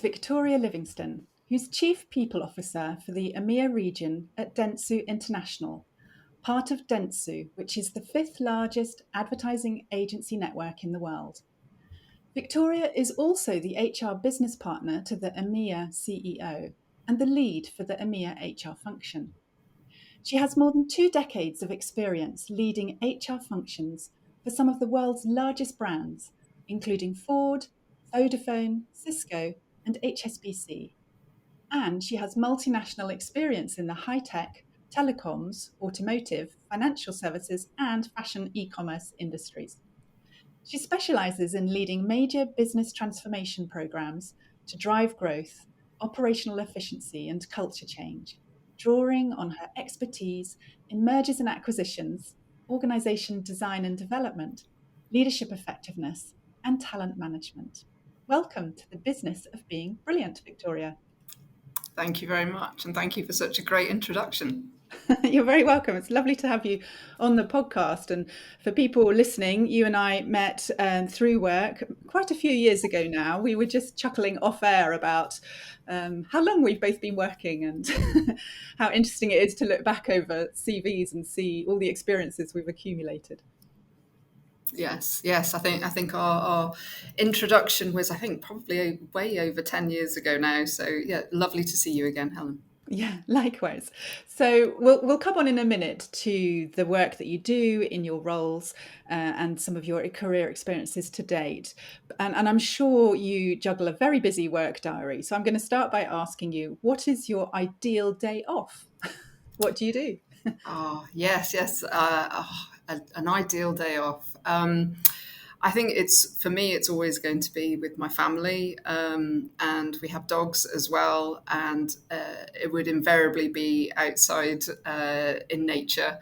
Victoria Livingstone, who's Chief People Officer for the EMEA region at Dentsu International, part of Dentsu, which is the fifth largest advertising agency network in the world. Victoria is also the HR business partner to the EMEA CEO and the lead for the EMEA HR function. She has more than 2 decades of experience leading HR functions for some of the world's largest brands, including Ford, Vodafone, Cisco, and HSBC. And she has multinational experience in the high-tech, telecoms, automotive, financial services, and fashion e-commerce industries. She specializes in leading major business transformation programs to drive growth, operational efficiency, and culture change, drawing on her expertise in mergers and acquisitions, organization design and development, leadership effectiveness, and talent management. Welcome to the business of being brilliant, Victoria. Thank you very much, and thank you for such a great introduction. You're very welcome. It's lovely to have you on the podcast. And for people listening, you and I met through work quite a few years ago now. We were just chuckling off air about how long we've both been working and how interesting it is to look back over CVs and see all the experiences we've accumulated. Yes. I think our introduction was, probably way over 10 years ago now. So yeah, lovely to see you again, Helen. Yeah, likewise. So we'll come on in a minute to the work that you do in your roles and some of your career experiences to date. And I'm sure you juggle a very busy work diary. So I'm going to start by asking you, what is your ideal day off? What do you do? Oh, yes. An ideal day off. I think for me, it's always going to be with my family, and we have dogs as well, and it would invariably be outside in nature.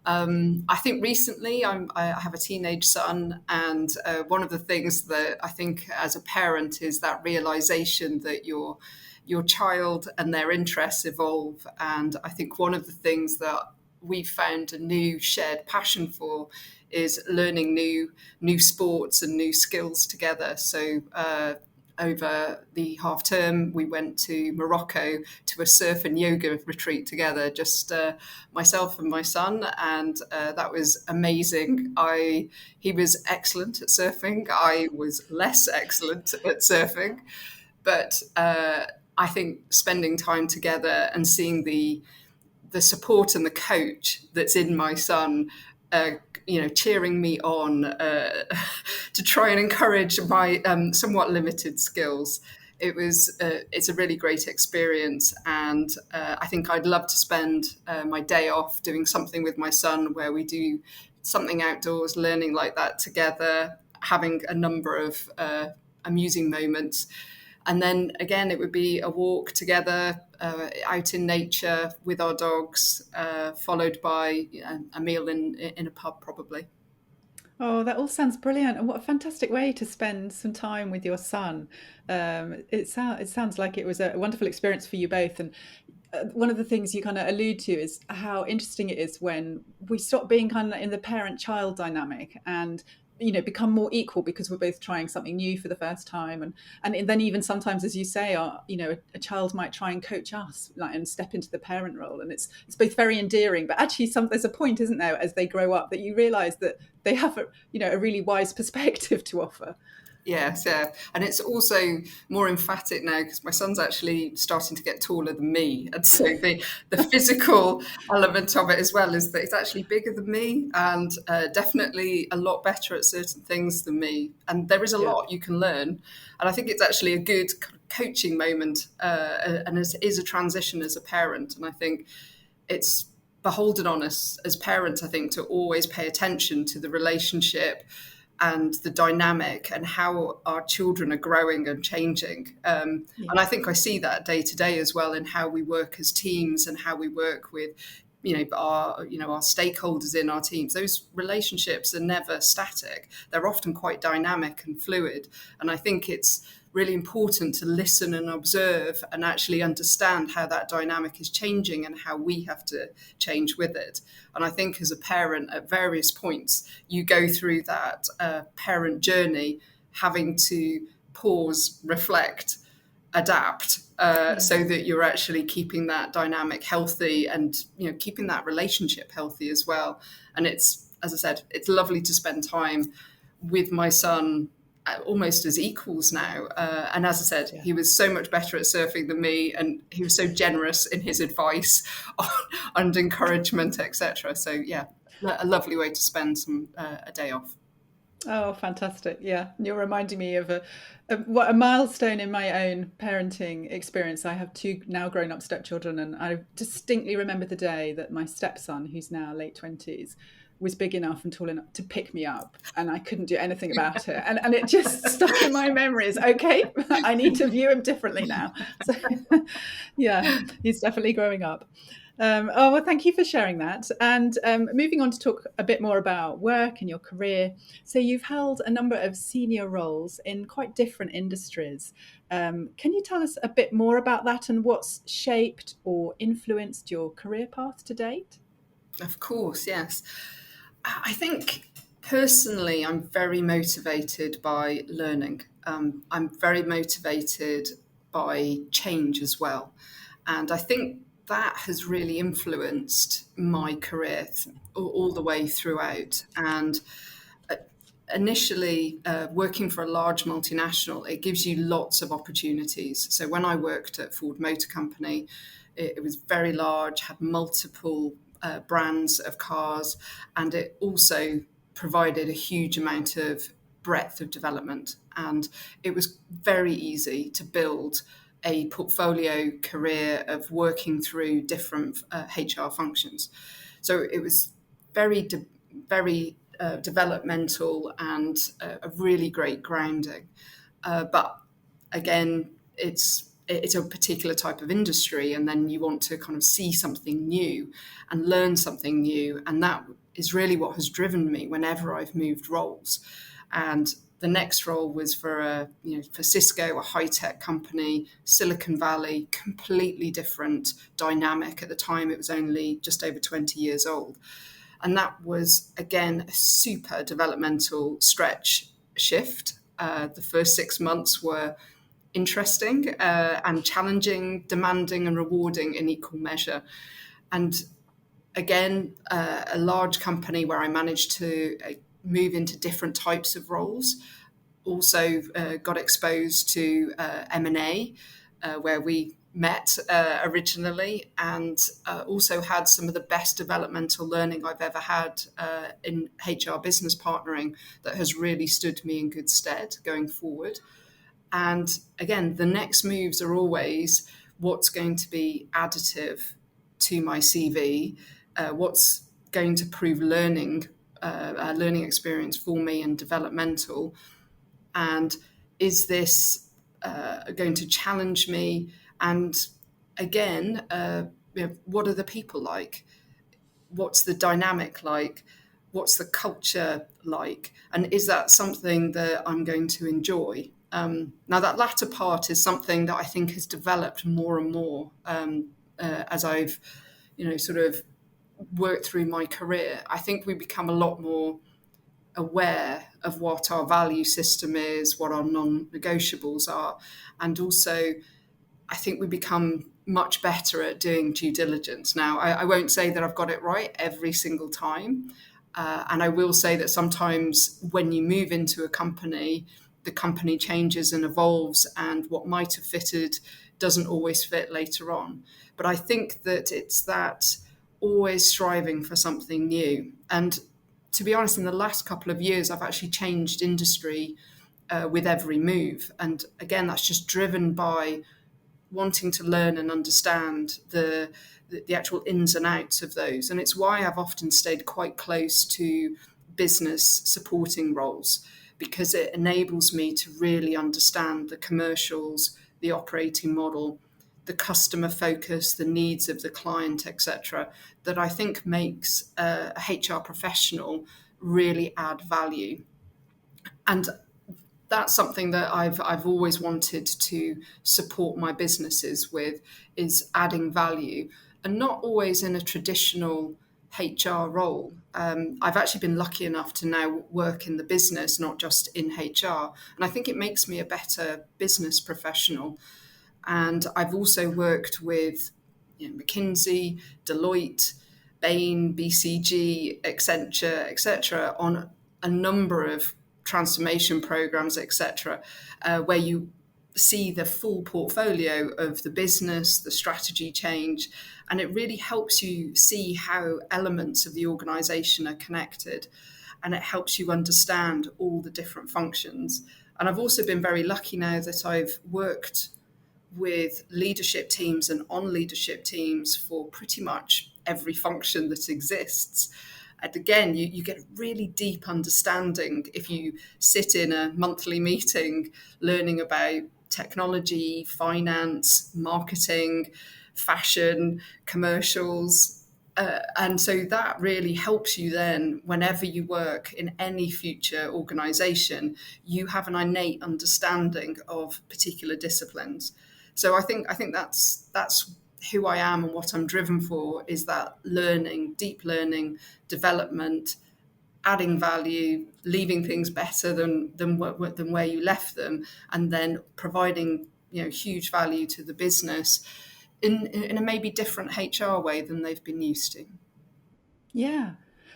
I think recently I have a teenage son, and one of the things that I think as a parent is that realization that your child and their interests evolve. And I think one of the things that we've found a new shared passion for is learning new sports and new skills together. So over the half term, we went to Morocco to a surf and yoga retreat together, just myself and my son, and that was amazing. He was excellent at surfing. I was less excellent at surfing, but I think spending time together and seeing the support and the coach that's in my son, cheering me on to try and encourage my somewhat limited skills. It's a really great experience, and I think I'd love to spend my day off doing something with my son where we do something outdoors, learning like that together, having a number of amusing moments. And then again, it would be a walk together out in nature with our dogs, followed by a meal in a pub, probably. Oh, that all sounds brilliant. And what a fantastic way to spend some time with your son. It sounds like it was a wonderful experience for you both. And one of the things you kind of allude to is how interesting it is when we stop being kind of in the parent-child dynamic and become more equal because we're both trying something new for the first time, and then even sometimes, as you say, a child might try and coach us, and step into the parent role, and it's both very endearing, but actually there's a point, isn't there, as they grow up, that you realize that they have a really wise perspective to offer. Yes, yeah. And it's also more emphatic now because my son's actually starting to get taller than me. And so the physical element of it as well is that he's actually bigger than me and definitely a lot better at certain things than me. And there is a lot you can learn. And I think it's actually a good coaching moment and it is a transition as a parent. And I think it's beholden on us as parents, I think, to always pay attention to the relationship and the dynamic and how our children are growing and changing. And I think I see that day to day as well in how we work as teams and how we work with our stakeholders in our teams. Those relationships are never static. They're often quite dynamic and fluid. And I think it's really important to listen and observe and actually understand how that dynamic is changing and how we have to change with it. And I think as a parent, at various points, you go through that parent journey, having to pause, reflect, adapt so Yes. that you're actually keeping that dynamic healthy and keeping that relationship healthy as well. And it's, as I said, it's lovely to spend time with my son almost as equals now. And as I said, Yeah. he was so much better at surfing than me, and he was so generous in his advice and encouragement, etc. So yeah, a lovely way to spend a day off. Oh, fantastic. Yeah. You're reminding me of a milestone in my own parenting experience. I have two now grown up stepchildren, and I distinctly remember the day that my stepson, who's now late 20s, was big enough and tall enough to pick me up, and I couldn't do anything about it. And it just stuck in my memories. Okay, I need to view him differently now. So, yeah, he's definitely growing up. Oh, well, thank you for sharing that. And moving on to talk a bit more about work and your career. So, you've held a number of senior roles in quite different industries. Can you tell us a bit more about that and what's shaped or influenced your career path to date? Of course, yes. I think personally, I'm very motivated by learning. I'm very motivated by change as well. And I think that has really influenced my career all the way throughout. And initially, working for a large multinational, it gives you lots of opportunities. So when I worked at Ford Motor Company, it was very large, had multiple brands of cars, and it also provided a huge amount of breadth of development. And it was very easy to build a portfolio career of working through different HR functions. So it was very developmental and a really great grounding. But again, it's a particular type of industry, and then you want to kind of see something new and learn something new, and that is really what has driven me whenever I've moved roles. And the next role was for Cisco, a high tech company, Silicon Valley, completely different dynamic. At the time, it was only just over 20 years old. And that was, again, a super developmental stretch shift. The first 6 months were interesting and challenging, demanding, and rewarding in equal measure. And again, a large company where I managed to move into different types of roles. Also got exposed to M&A, where we met originally, and also had some of the best developmental learning I've ever had in HR business partnering that has really stood me in good stead going forward. And again, the next moves are always what's going to be additive to my CV, what's going to prove a learning experience for me and developmental, and is this going to challenge me? And again, what are the people like? What's the dynamic like? What's the culture like? And is that something that I'm going to enjoy? Now, that latter part is something that I think has developed more and more as I've, sort of worked through my career. I think we become a lot more aware of what our value system is, what our non-negotiables are, and also I think we become much better at doing due diligence. Now, I won't say that I've got it right every single time. And I will say that sometimes when you move into a company, the company changes and evolves, and what might have fitted doesn't always fit later on. But I think that it's that always striving for something new. And to be honest, in the last couple of years, I've actually changed industry with every move. And again, that's just driven by wanting to learn and understand the actual ins and outs of those. And it's why I've often stayed quite close to business supporting roles, because it enables me to really understand the commercials, the operating model, the customer focus, the needs of the client, etc., that I think makes a HR professional really add value. And that's something that I've always wanted to support my businesses with, is adding value, and not always in a traditional HR role. I've actually been lucky enough to now work in the business, not just in HR, and I think it makes me a better business professional. And I've also worked with McKinsey, Deloitte, Bain, BCG, Accenture, etc., on a number of transformation programs, etc., where you see the full portfolio of the business, the strategy change, and it really helps you see how elements of the organization are connected, and it helps you understand all the different functions. And I've also been very lucky now that I've worked with leadership teams and on leadership teams for pretty much every function that exists. And again, you get a really deep understanding if you sit in a monthly meeting learning about technology, finance, marketing, fashion, commercials. And so that really helps you then, whenever you work in any future organization, you have an innate understanding of particular disciplines. So I think that's who I am and what I'm driven for, is that learning, deep learning, development, adding value, leaving things better than where you left them, and then providing huge value to the business in a maybe different HR way than they've been used to. Yeah,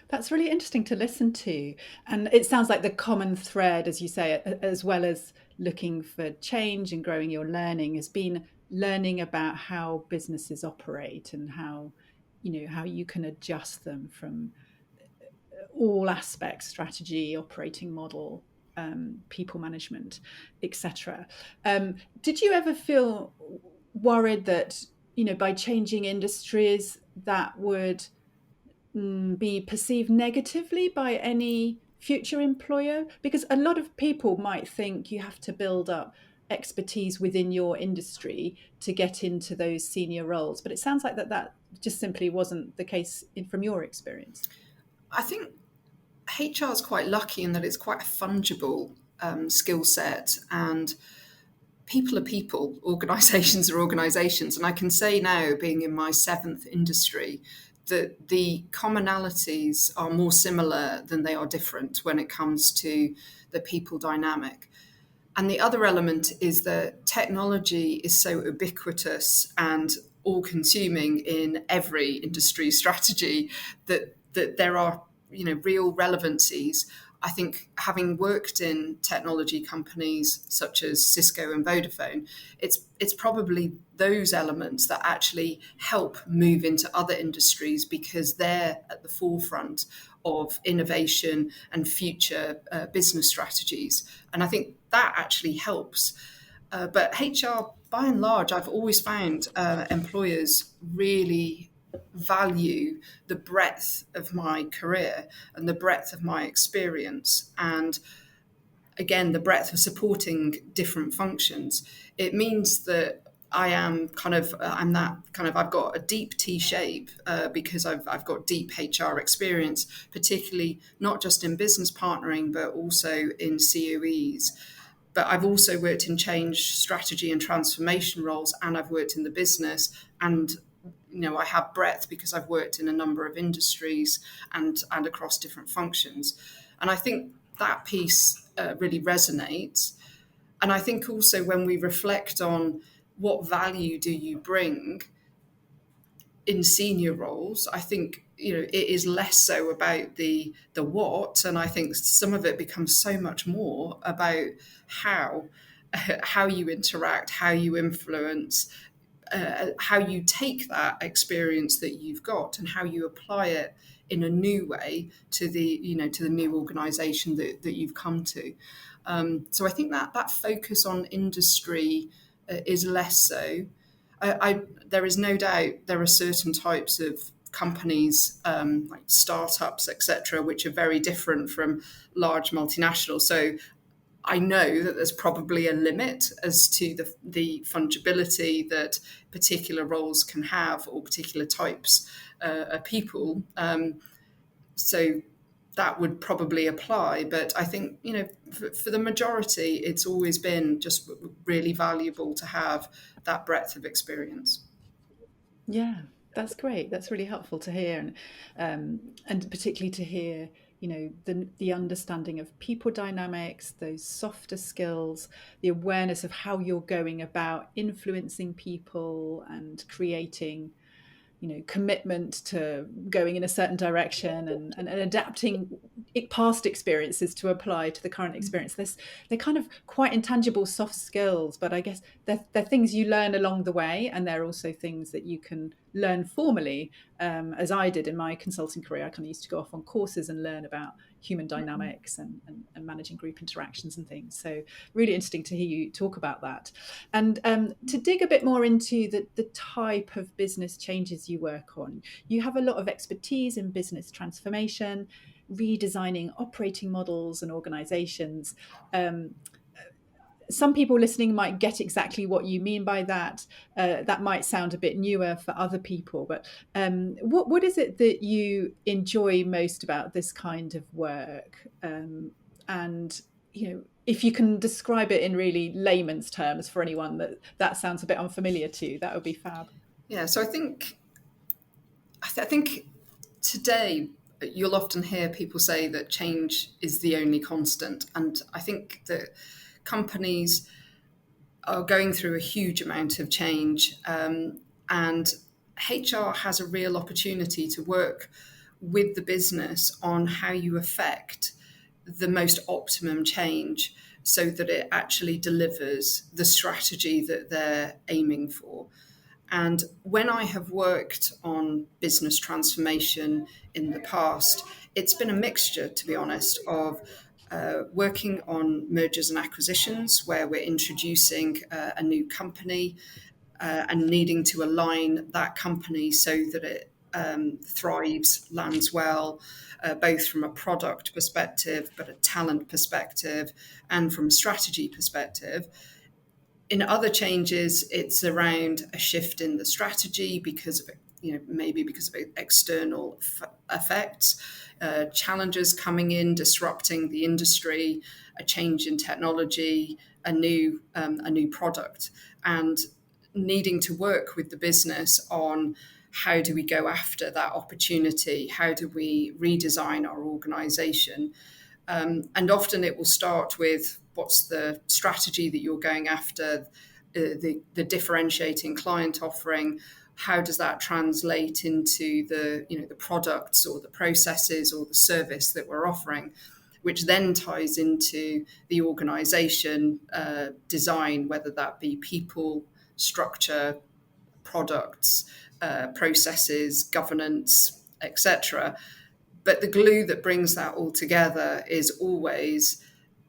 that's really interesting to listen to. And it sounds like the common thread, as you say, as well as looking for change and growing your learning, has been learning about how businesses operate and how, how you can adjust them from all aspects: strategy, operating model, people management, etc. Did you ever feel worried that, by changing industries, that would be perceived negatively by any future employer? Because a lot of people might think you have to build up expertise within your industry to get into those senior roles, but it sounds like that just simply wasn't the case from your experience. I think HR is quite lucky in that it's quite a fungible skill set, and people are people, organisations are organisations. And I can say now, being in my seventh industry, that the commonalities are more similar than they are different when it comes to the people dynamic. And the other element is that technology is so ubiquitous and all consuming in every industry strategy that there are real relevancies. I think, having worked in technology companies such as Cisco and Vodafone, it's probably those elements that actually help move into other industries, because they're at the forefront of innovation and future business strategies. And I think that actually helps. But HR, by and large, I've always found employers really value the breadth of my career and the breadth of my experience, and again the breadth of supporting different functions. It means that I am I'm that kind of, I've got a deep T shape because I've got deep HR experience, particularly not just in business partnering but also in COEs. But I've also worked in change, strategy, and transformation roles, and I've worked in the business. And I have breadth because I've worked in a number of industries and across different functions. And I think that piece really resonates. And I think also, when we reflect on what value do you bring in senior roles, I think it is less so about the what, and I think some of it becomes so much more about how how you interact, how you influence, how you take that experience that you've got and how you apply it in a new way to the new organisation that you've come to. So I think that focus on industry is less so. There is no doubt there are certain types of companies, like startups, etc., which are very different from large multinationals. So I know that there's probably a limit as to the fungibility that particular roles can have, or particular types of people. So that would probably apply. But I think, for the majority, it's always been just really valuable to have that breadth of experience. Yeah, that's great. That's really helpful to hear, and particularly to hear the understanding of people dynamics, those softer skills, the awareness of how you're going about influencing people and creating commitment to going in a certain direction, and adapting past experiences to apply to the current experience. They're kind of quite intangible soft skills, but I guess they're things you learn along the way, and they're also things that you can learn formally, as I did in my consulting career. I kind of used to go off on courses and learn about human dynamics and managing group interactions and things. So really interesting to hear you talk about that. And to dig a bit more into the type of business changes you work on, you have a lot of expertise in business transformation, redesigning operating models and organizations. Some people listening might get exactly what you mean by that. That might sound a bit newer for other people, but what is it that you enjoy most about this kind of work? And if you can describe it in really layman's terms for anyone that sounds a bit unfamiliar to, that would be fab. Yeah, so I think today you'll often hear people say that change is the only constant, and I think that companies are going through a huge amount of change, and HR has a real opportunity to work with the business on how you affect the most optimum change so that it actually delivers the strategy that they're aiming for. And when I have worked on business transformation in the past, it's been a mixture, to be honest, of working on mergers and acquisitions, where we're introducing a new company and needing to align that company so that it thrives, lands well, both from a product perspective, but a talent perspective, and from a strategy perspective. In other changes, it's around a shift in the strategy because of, maybe because of external effects, challenges coming in, disrupting the industry, a change in technology, a new product, and needing to work with the business on how do we go after that opportunity, how do we redesign our organization. And often it will start with what's the strategy that you're going after, the differentiating client offering. How does that translate into the products or the processes or the service that we're offering, which then ties into the organization design, whether that be people, structure, products, processes, governance, etc. But the glue that brings that all together is always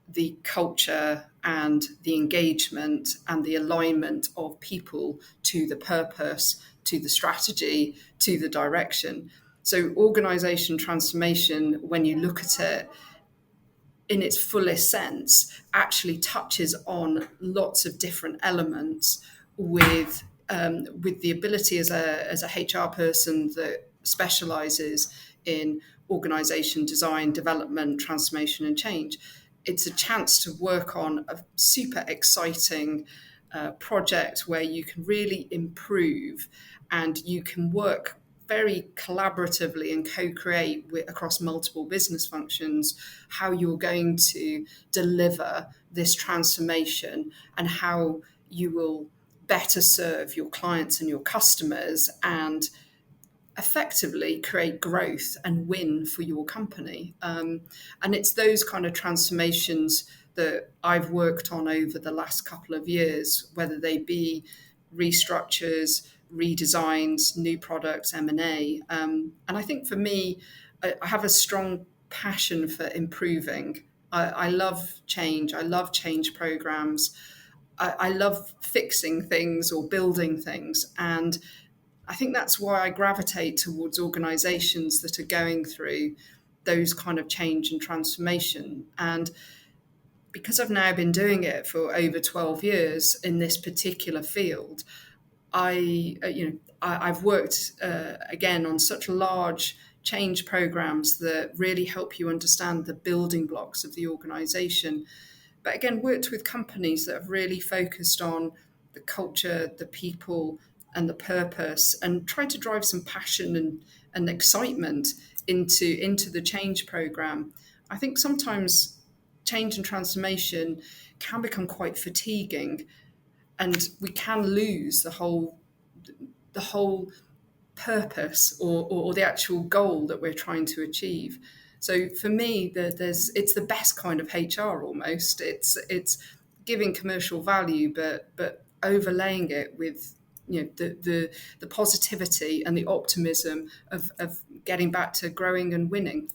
the culture and the engagement and the alignment of people to the purpose, to the strategy, to the direction. So, organization transformation, when you look at it in its fullest sense, actually touches on lots of different elements with the ability as a HR person that specializes in organization design, development, transformation, and change. It's a chance to work on a super exciting project where you can really improve and you can work very collaboratively and co-create across multiple business functions how you're going to deliver this transformation and how you will better serve your clients and your customers and effectively create growth and win for your company. And it's those kind of transformations that I've worked on over the last couple of years, whether they be restructures, redesigns, new products, M&A. And I think for me, I have a strong passion for improving. I love change. I love change programs. I love fixing things or building things. And I think that's why I gravitate towards organizations that are going through those kind of change and transformation. And because I've now been doing it for over 12 years in this particular field, I've worked again on such large change programs that really help you understand the building blocks of the organization. But again, worked with companies that have really focused on the culture, the people, and the purpose, and try to drive some passion and excitement into the change program. I think sometimes change and transformation can become quite fatiguing, and we can lose the whole purpose or the actual goal that we're trying to achieve. So for me, it's the best kind of HR almost. It's giving commercial value, but overlaying it with the positivity and the optimism of getting back to growing and winning.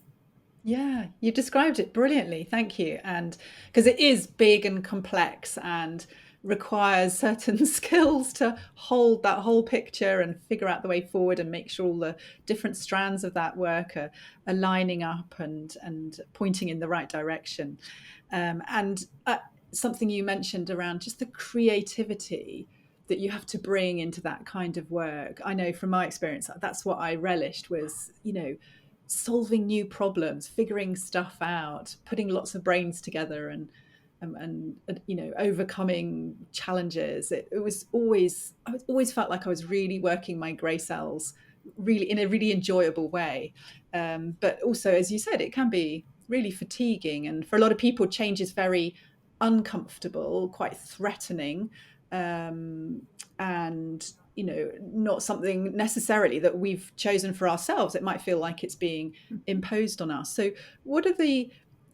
Yeah, you described it brilliantly. Thank you. And because it is big and complex and requires certain skills to hold that whole picture and figure out the way forward and make sure all the different strands of that work are lining up and pointing in the right direction. And something you mentioned around just the creativity that you have to bring into that kind of work. I know from my experience, that's what I relished was, solving new problems, figuring stuff out, putting lots of brains together and overcoming challenges. It was always I always felt like I was really working my grey cells really in a really enjoyable way. But also, as you said, it can be really fatiguing, and for a lot of people, change is very uncomfortable, quite threatening, um, and not something necessarily that we've chosen for ourselves. It might feel like it's being imposed on us. So what are the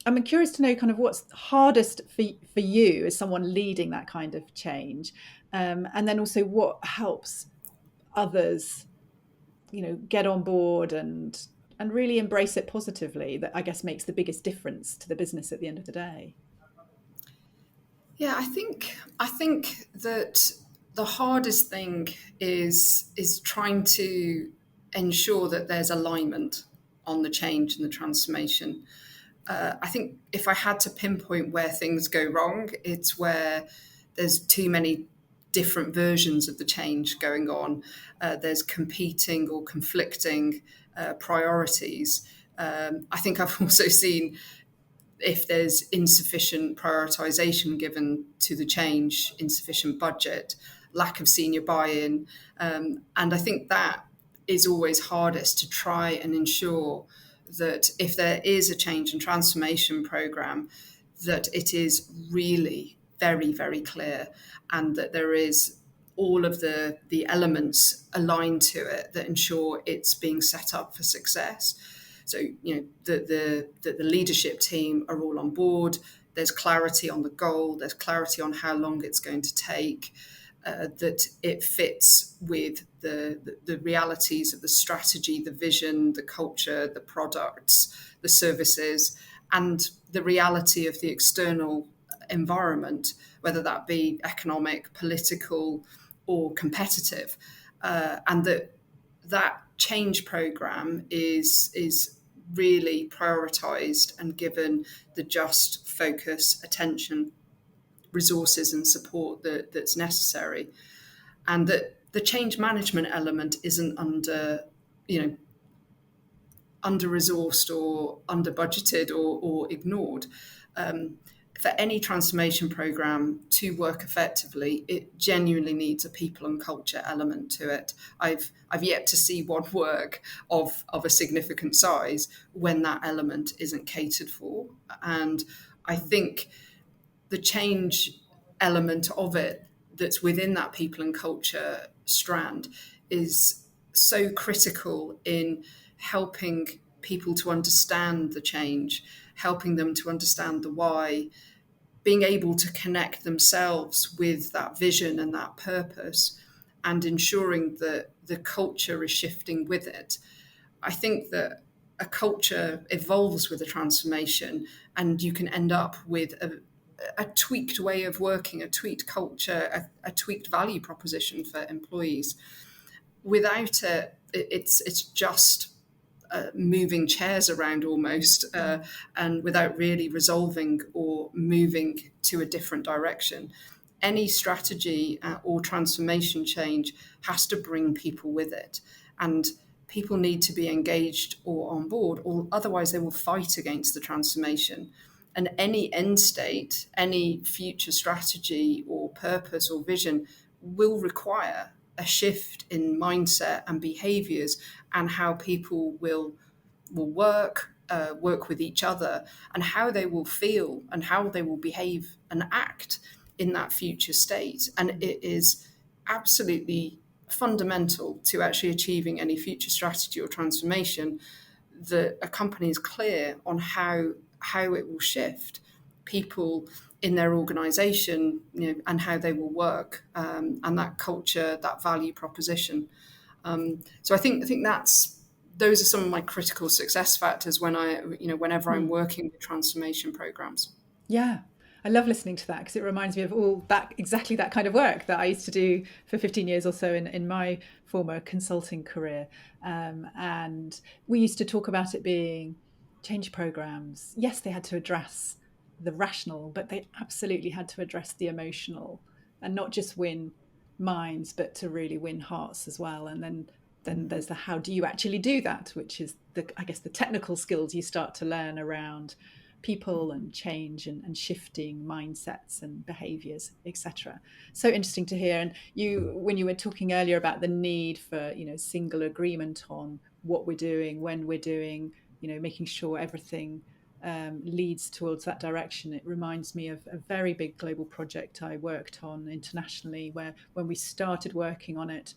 I'm curious to know kind of what's hardest for you as someone leading that kind of change, and then also what helps others get on board and really embrace it positively, that I guess makes the biggest difference to the business at the end of the day. Yeah, I think that the hardest thing is trying to ensure that there's alignment on the change and the transformation. I think if I had to pinpoint where things go wrong, it's where there's too many different versions of the change going on. There's competing or conflicting priorities. I think I've also seen if there's insufficient prioritization given to the change, insufficient budget, lack of senior buy-in. And I think that is always hardest to try and ensure that if there is a change and transformation program, that it is really very, very clear and that there is all of the elements aligned to it that ensure it's being set up for success. So, the leadership team are all on board. There's clarity on the goal. There's clarity on how long it's going to take. That it fits with the realities of the strategy, the vision, the culture, the products, the services, and the reality of the external environment, whether that be economic, political, or competitive, and that change program is really prioritized and given the just focus, attention, resources, and support that's necessary, and that the change management element isn't under resourced or under budgeted or ignored. For any transformation program to work effectively, it genuinely needs a people and culture element to it. I've yet to see one work of a significant size when that element isn't catered for. And I think the change element of it that's within that people and culture strand is so critical in helping people to understand the change, helping them to understand the why, being able to connect themselves with that vision and that purpose, and ensuring that the culture is shifting with it. I think that a culture evolves with a transformation, and you can end up with a tweaked way of working, a tweaked culture, a tweaked value proposition for employees. Without it, it's just moving chairs around almost, and without really resolving or moving to a different direction. Any strategy or transformation change has to bring people with it. And people need to be engaged or on board, or otherwise they will fight against the transformation. And any end state, any future strategy or purpose or vision will require a shift in mindset and behaviours and how people will work with each other, and how they will feel and how they will behave and act in that future state. And it is absolutely fundamental to actually achieving any future strategy or transformation that a company is clear on how it will shift people in their organization, and how they will work, and that culture, that value proposition. So I think those are some of my critical success factors whenever I'm Hmm. working with transformation programs. Yeah. I love listening to that because it reminds me of all that, exactly that kind of work that I used to do for 15 years or so in my former consulting career. And we used to talk about it being change programs. Yes, they had to address the rational, but they absolutely had to address the emotional, and not just win minds, but to really win hearts as well. And then there's the how do you actually do that, which is I guess the technical skills you start to learn around people and change and shifting mindsets and behaviors, etc. So interesting to hear. And when you were talking earlier about the need for single agreement on what we're doing, when we're doing, making sure everything leads towards that direction, it reminds me of a very big global project I worked on internationally, where when we started working on it,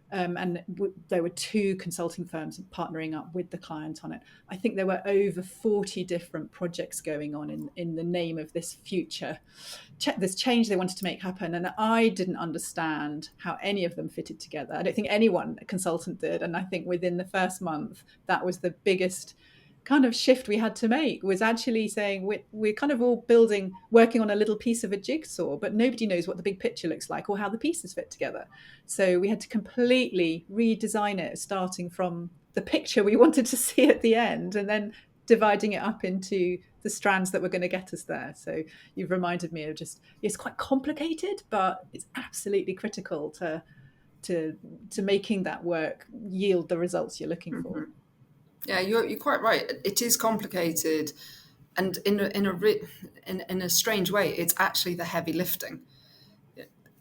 there were two consulting firms partnering up with the client on it. I think there were over 40 different projects going on in the name of this future, this change they wanted to make happen. And I didn't understand how any of them fitted together. I don't think anyone, a consultant, did. And I think within the first month, that was the biggest kind of shift we had to make, was actually saying we're kind of all working on a little piece of a jigsaw, but nobody knows what the big picture looks like or how the pieces fit together. So we had to completely redesign it, starting from the picture we wanted to see at the end, and then dividing it up into the strands that were going to get us there. So you've reminded me of just, it's quite complicated, but it's absolutely critical to making that work yield the results you're looking for. Yeah, you're quite right. It is complicated, and in a strange way, it's actually the heavy lifting.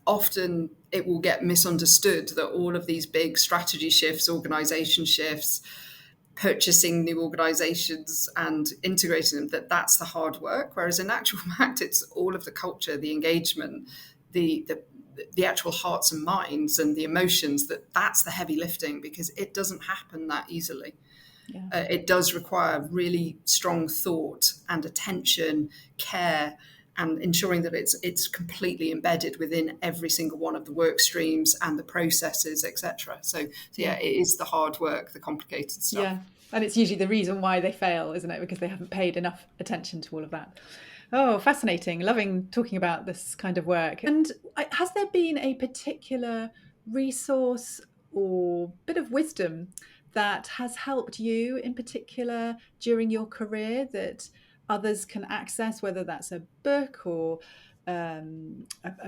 Often it will get misunderstood that all of these big strategy shifts, organization shifts, purchasing new organizations and integrating them, that's the hard work. Whereas in actual fact, it's all of the culture, the engagement, the actual hearts and minds and the emotions, that's the heavy lifting, because it doesn't happen that easily. Yeah. It does require really strong thought and attention, care, and ensuring that it's completely embedded within every single one of the work streams and the processes, etc. So yeah, Yeah. it is the hard work, the complicated stuff. Yeah. And it's usually the reason why they fail, isn't it? Because they haven't paid enough attention to all of that. Oh, fascinating. Loving talking about this kind of work. And has there been a particular resource or bit of wisdom that has helped you in particular during your career that others can access, whether that's a book or a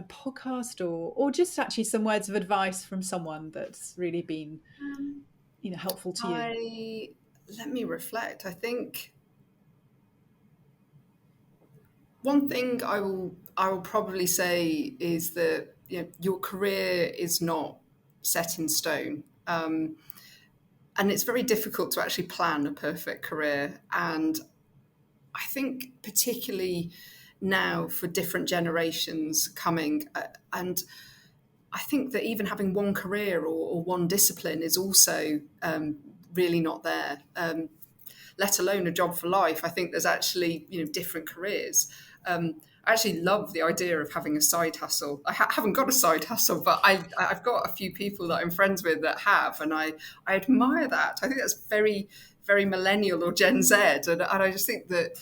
podcast, or just actually some words of advice from someone that's really been Um, helpful to you? I Let me reflect. I think one thing I will probably say is that your career is not set in stone. And it's very difficult to actually plan a perfect career. And I think particularly now for different generations coming, and I think that even having one career or one discipline is also really not there. Let alone a job for life. I think there's actually different careers. I actually love the idea of having a side hustle. I haven't got a side hustle, but I've got a few people that I'm friends with that have, and I admire that. I think that's very, very millennial or Gen Z, and I just think that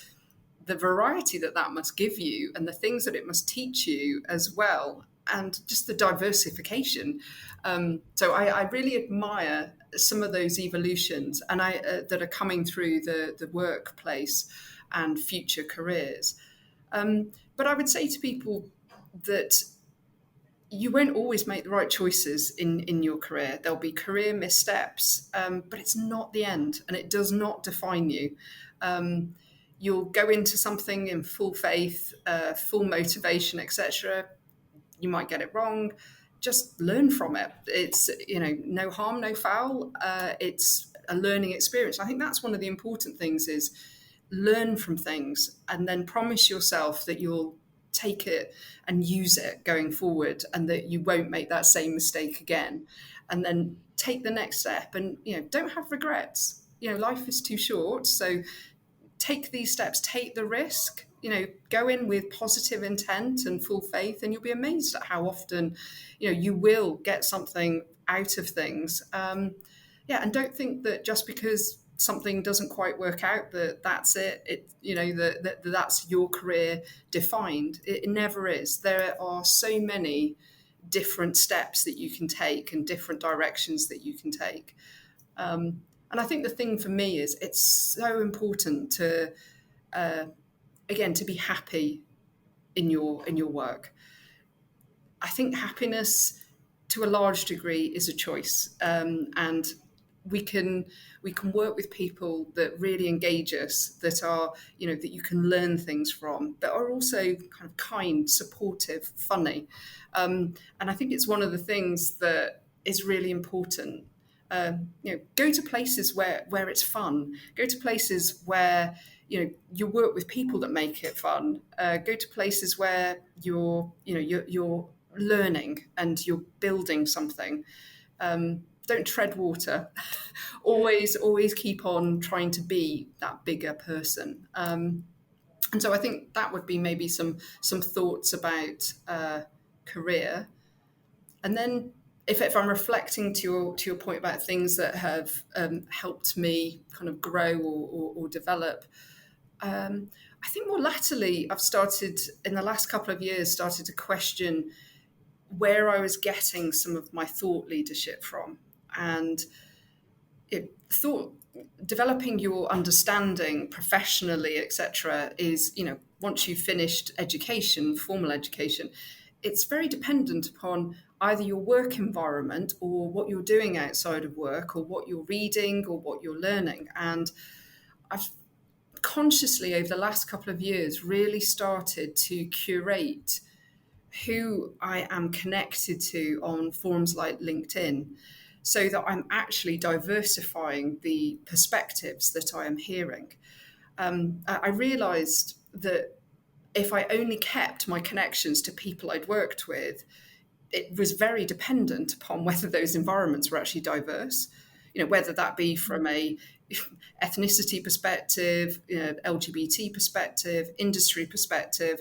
the variety that must give you and the things that it must teach you as well, and just the diversification. So I really admire some of those evolutions and that are coming through the workplace and future careers. But I would say to people that you won't always make the right choices in your career. There'll be career missteps, but it's not the end, and it does not define you. You'll go into something in full faith, full motivation, etc. You might get it wrong. just learn from it. It's, no harm, no foul. It's a learning experience. I think that's one of the important things is learn from things and then promise yourself that you'll take it and use it going forward and that you won't make that same mistake again. And then take the next step and, don't have regrets. Life is too short. So take these steps, take the risk, go in with positive intent and full faith, and you'll be amazed at how often, you will get something out of things. And don't think that just because something doesn't quite work out that that's that's your career defined. It never is. There are so many different steps that you can take and different directions that you can take. And I think the thing for me is it's so important to, again, to be happy in your work. I think happiness, to a large degree, is a choice, and we can work with people that really engage us, that are that you can learn things from, that are also kind of kind, supportive, funny, and I think it's one of the things that is really important. Go to places where it's fun. Go to places where you work with people that make it fun. Go to places where you're learning and you're building something. Don't tread water. always keep on trying to be that bigger person. And so I think that would be maybe some thoughts about career. And then if I'm reflecting to your point about things that have helped me kind of grow or develop, I think more latterly I've started, in the last couple of years, started to question where I was getting some of my thought leadership from. And thought, developing your understanding professionally, etc., is, once you've finished education, formal education, it's very dependent upon either your work environment or what you're doing outside of work or what you're reading or what you're learning. And I've consciously, over the last couple of years, really started to curate who I am connected to on forums like LinkedIn, so that I'm actually diversifying the perspectives that I am hearing. I realised that if I only kept my connections to people I'd worked with, it was very dependent upon whether those environments were actually diverse, whether that be from a ethnicity perspective, LGBT perspective, industry perspective,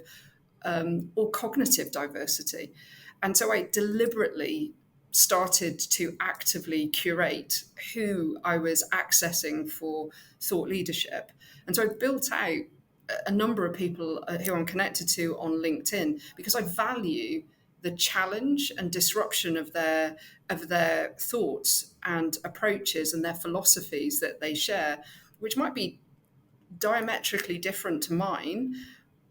or cognitive diversity. And so I deliberately started to actively curate who I was accessing for thought leadership. And so I built out a number of people who I'm connected to on LinkedIn because I value the challenge and disruption of their thoughts and approaches and their philosophies that they share, which might be diametrically different to mine,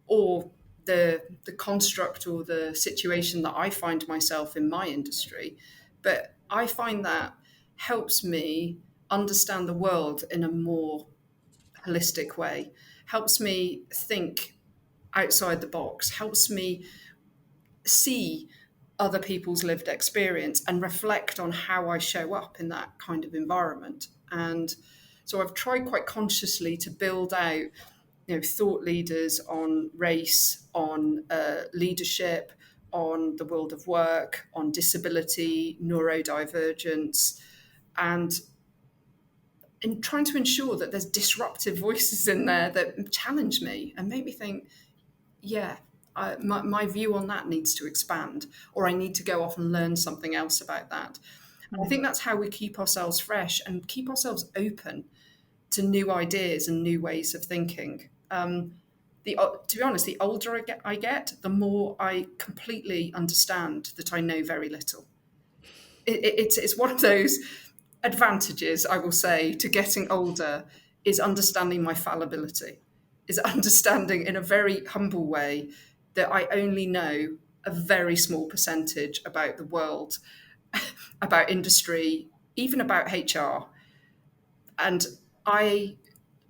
or the construct or the situation that I find myself in my industry. But I find that helps me understand the world in a more holistic way, helps me think outside the box, helps me see other people's lived experience and reflect on how I show up in that kind of environment. And so I've tried quite consciously to build out thought leaders on race, on leadership, on the world of work, on disability, neurodivergence, and in trying to ensure that there's disruptive voices in there that challenge me and make me think, my view on that needs to expand, or I need to go off and learn something else about that. And I think that's how we keep ourselves fresh and keep ourselves open to new ideas and new ways of thinking. To be honest, the older I get, the more I completely understand that I know very little. It's one of those advantages, I will say, to getting older, is understanding my fallibility, is understanding in a very humble way that I only know a very small percentage about the world, about industry, even about HR. And I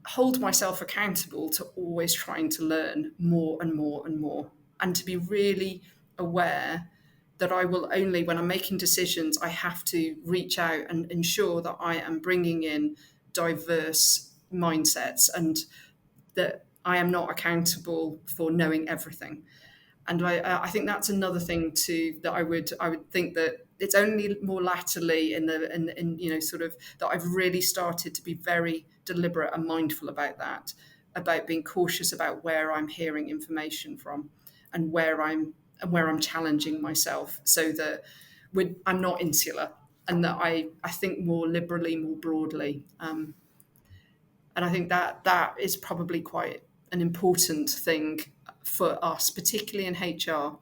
hold myself accountable to always trying to learn more and more and more, and to be really aware that I will only, when I'm making decisions, I have to reach out and ensure that I am bringing in diverse mindsets, and that I am not accountable for knowing everything. And I think that's another thing too, that I would think that it's only more latterly in sort of, that I've really started to be very deliberate and mindful about that, about being cautious about where I'm hearing information from, and where I'm challenging myself, so that I'm not insular, and that I think more liberally, more broadly. And I think that is probably quite an important thing for us, particularly in HR,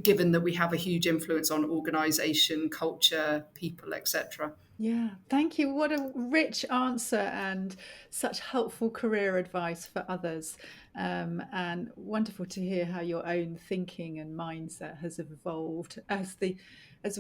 given that we have a huge influence on organisation, culture, people, etc. Yeah, thank you. What a rich answer and such helpful career advice for others. And wonderful to hear how your own thinking and mindset has evolved as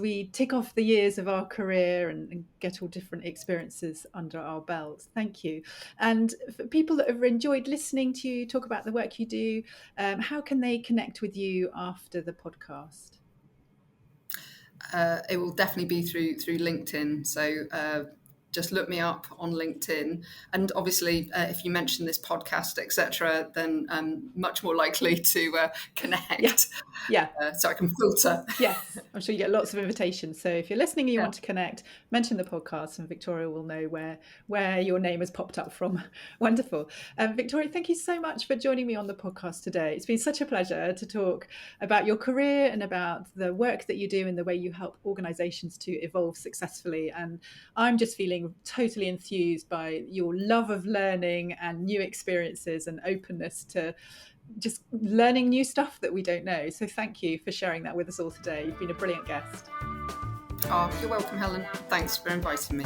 we tick off the years of our career and get all different experiences under our belts. Thank you. And for people that have enjoyed listening to you talk about the work you do, how can they connect with you after the podcast? It will definitely be through LinkedIn. So just look me up on LinkedIn, and obviously, if you mention this podcast, etc., then much more likely to Yeah, connect, yeah. so I can filter. Yes, I'm sure you get lots of invitations. So if you're listening and you Yeah. want to connect, mention the podcast, and Victoria will know where your name has popped up from. Wonderful. Victoria, thank you so much for joining me on the podcast today. It's been such a pleasure to talk about your career and about the work that you do and the way you help organisations to evolve successfully. And I'm just feeling totally enthused by your love of learning and new experiences and openness to just learning new stuff that we don't know. So thank you for sharing that with us all today. You've been a brilliant guest. Oh, you're welcome, Helen. Thanks for inviting me.